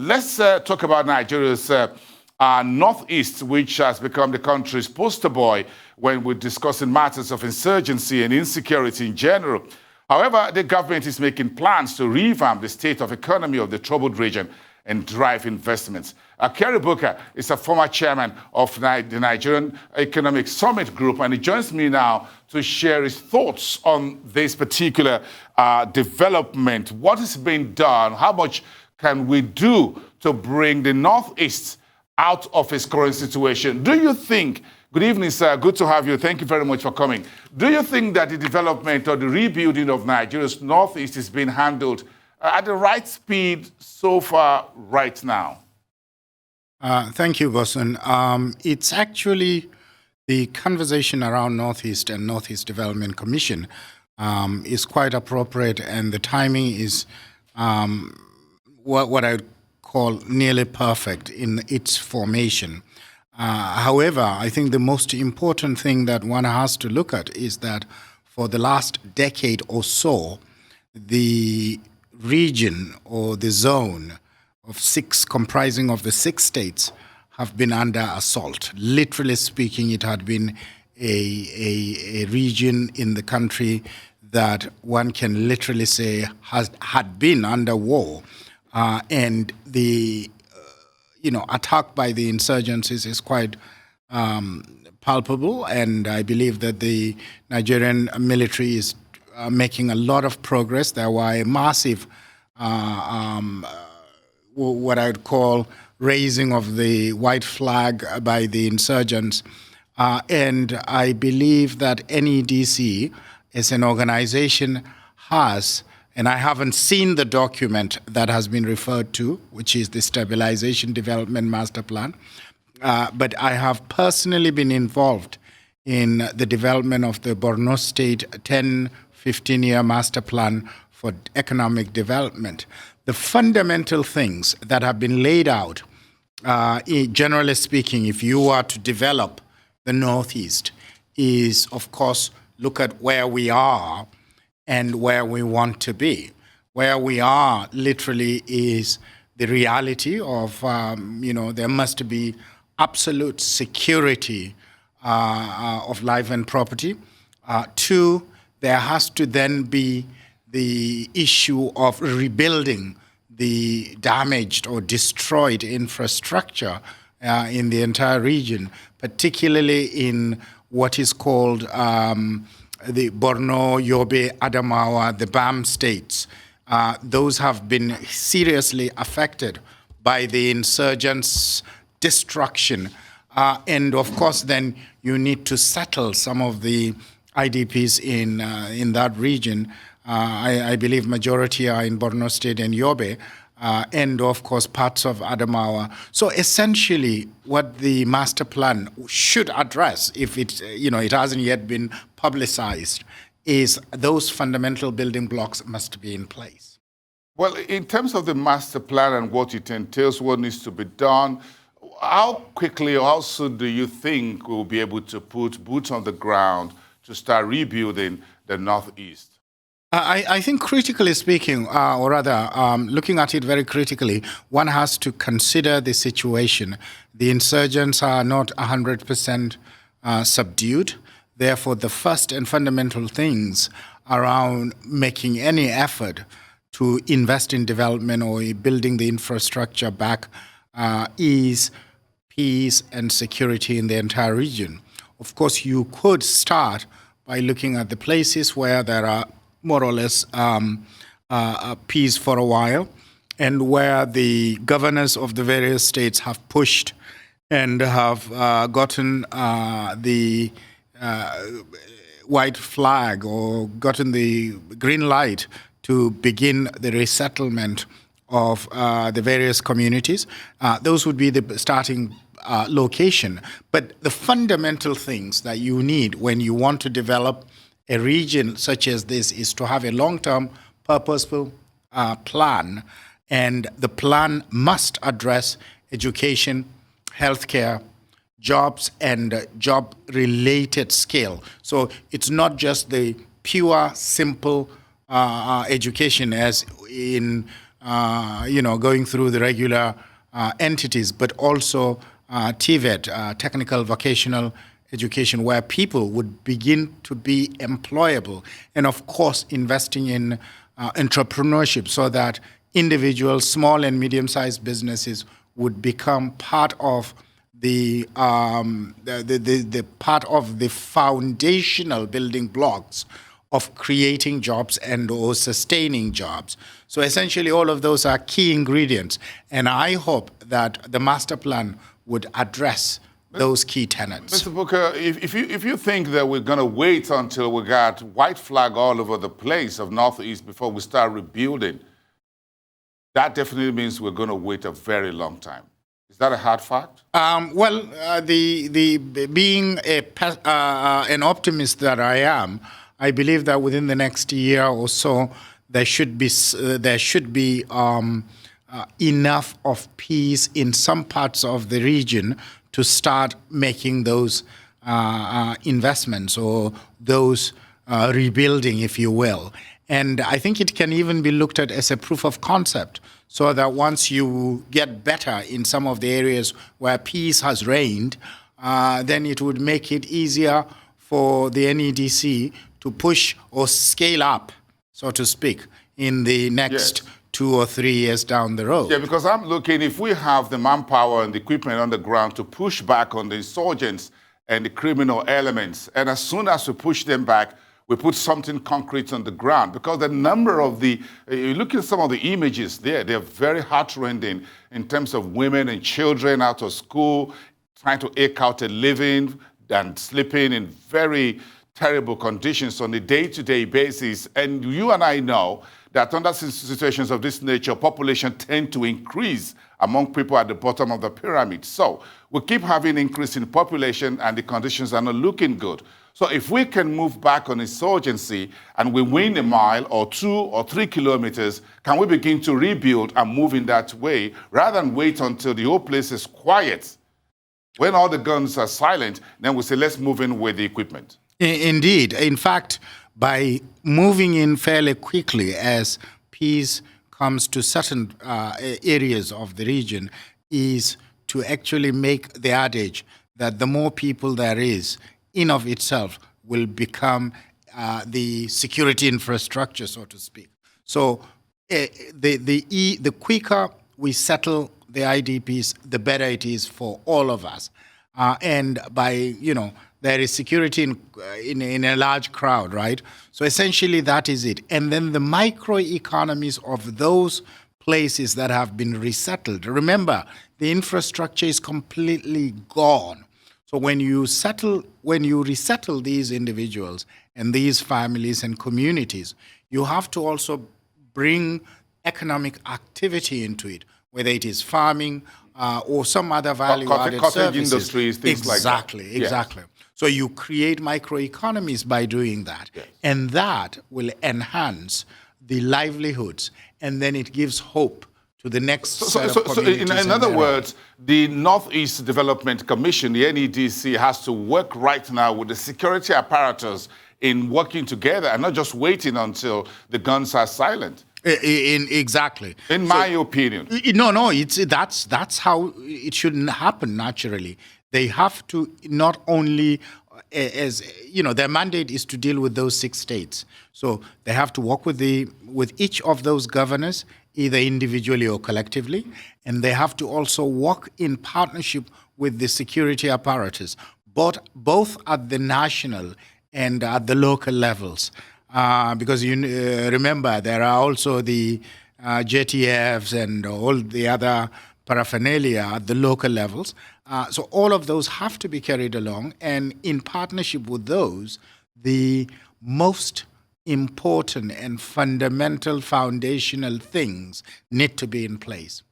Let's talk about Nigeria's northeast, which has become the country's poster boy when we're discussing matters of insurgency and insecurity in general. However, the government is making plans to revamp the state of economy of the troubled region and drive investments. Kyari Bukar is a former chairman of the Nigerian Economic Summit Group, and he joins me now to share his thoughts on this particular development. What is being done? How much can we do to bring the Northeast out of its current situation? Do you think, good evening, sir, good to have you. Thank you very much for coming. Do you think that the development or the rebuilding of Nigeria's Northeast is being handled at the right speed so far right now? Thank you, Bosun. It's actually the conversation around Northeast and Northeast Development Commission is quite appropriate, and the timing is what I would call nearly perfect in its formation. However, I think the most important thing that one has to look at is that for the last decade or so, the region or the zone of comprising of the 6 states have been under assault. Literally speaking, it had been a region in the country that one can literally say had been under war. And the attack by the insurgencies is quite palpable, and I believe that the Nigerian military is making a lot of progress. There were a massive, what I would call, raising of the white flag by the insurgents. And I believe that NEDC as an organization has, and I haven't seen the document that has been referred to, which is the Stabilization Development Master Plan, but I have personally been involved in the development of the Borno State 10-15-year master plan for economic development. The fundamental things that have been laid out, generally speaking, if you are to develop the Northeast, is, of course, look at where we are and where we want to be. Where we are literally is the reality of, there must be absolute security of life and property. 2, there has to then be the issue of rebuilding the damaged or destroyed infrastructure in the entire region, particularly in what is called the Borno, Yobe, Adamawa, the BAM states. Those have been seriously affected by the insurgents' destruction. And of course, then you need to settle some of the IDPs in that region. I believe majority are in Borno State and Yobe, and of course parts of Adamawa. So essentially, what the master plan should address, if it hasn't yet been publicized, is those fundamental building blocks must be in place. Well, in terms of the master plan and what it entails, what needs to be done, how quickly or how soon do you think we'll be able to put boots on the ground to start rebuilding the Northeast? I think critically speaking, or rather looking at it very critically, one has to consider the situation. The insurgents are not 100% subdued. Therefore, the first and fundamental things around making any effort to invest in development or building the infrastructure back is peace and security in the entire region. Of course, you could start by looking at the places where there are more or less peace for a while, and where the governors of the various states have pushed and have gotten the white flag or gotten the green light to begin the resettlement of the various communities. Those would be the starting location. But the fundamental things that you need when you want to develop a region such as this is to have a long-term, purposeful plan, and the plan must address education, healthcare, jobs, and job-related skill. So it's not just the pure, simple education as in going through the regular entities, but also TVET, technical vocational education, where people would begin to be employable, and of course investing in entrepreneurship, so that individuals, small and medium-sized businesses, would become part of the part of the foundational building blocks of creating jobs and or sustaining jobs. So essentially, all of those are key ingredients, and I hope that the master plan would address those key tenets. Mr. Bukar, if you think that we're going to wait until we got white flag all over the place of Northeast before we start rebuilding, that definitely means we're going to wait a very long time. Is that a hard fact? Being an optimist that I am, I believe that within the next year or so, there should be enough of peace in some parts of the region to start making those investments or those rebuilding, if you will. And I think it can even be looked at as a proof of concept, so that once you get better in some of the areas where peace has reigned, then it would make it easier for the NEDC to push or scale up, so to speak, in the next 2 or 3 years down the road. Yeah, because I'm looking, if we have the manpower and the equipment on the ground to push back on the insurgents and the criminal elements, and as soon as we push them back, we put something concrete on the ground, because the number of you look at some of the images there, they're very heartrending in terms of women and children out of school, trying to eke out a living and sleeping in very terrible conditions on a day-to-day basis. And you and I know that under situations of this nature, population tend to increase among people at the bottom of the pyramid. So we keep having increase in population and the conditions are not looking good. So if we can move back on insurgency and we win a mile or 2 or 3 kilometers, can we begin to rebuild and move in that way rather than wait until the whole place is quiet? When all the guns are silent, then we say, let's move in with the equipment. Indeed. In fact, by moving in fairly quickly as peace comes to certain areas of the region, is to actually make the adage that the more people there is, in of itself will become the security infrastructure, so to speak. So the quicker we settle the IDPs, the better it is for all of us. And by, there is security in a large crowd, right? So essentially that is it. And then the microeconomies of those places that have been resettled. Remember, the infrastructure is completely gone. So when you resettle these individuals and these families and communities, you have to also bring economic activity into it, whether it is farming or some other value-added services. Industries, things like that. Exactly. Yes. So you create microeconomies by doing that, yes. And that will enhance the livelihoods, and then it gives hope to the next set of communities. So in other words, the Northeast Development Commission, the NEDC, has to work right now with the security apparatus in working together and not just waiting until the guns are silent. Exactly. In my opinion. No, that's how it shouldn't happen naturally. They have to not only, their mandate is to deal with those 6 states. So they have to work with each of those governors, either individually or collectively, and they have to also work in partnership with the security apparatus, both at the national and at the local levels. Because remember, there are also the JTFs and all the other paraphernalia at the local levels. So all of those have to be carried along, and in partnership with those, the most important and fundamental foundational things need to be in place.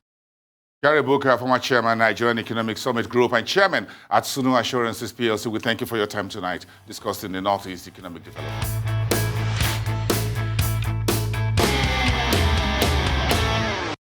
Kyari Bukar, former chairman, Nigerian Economic Summit Group, and chairman at Sunu Assurances PLC, we thank you for your time tonight discussing the Northeast economic development.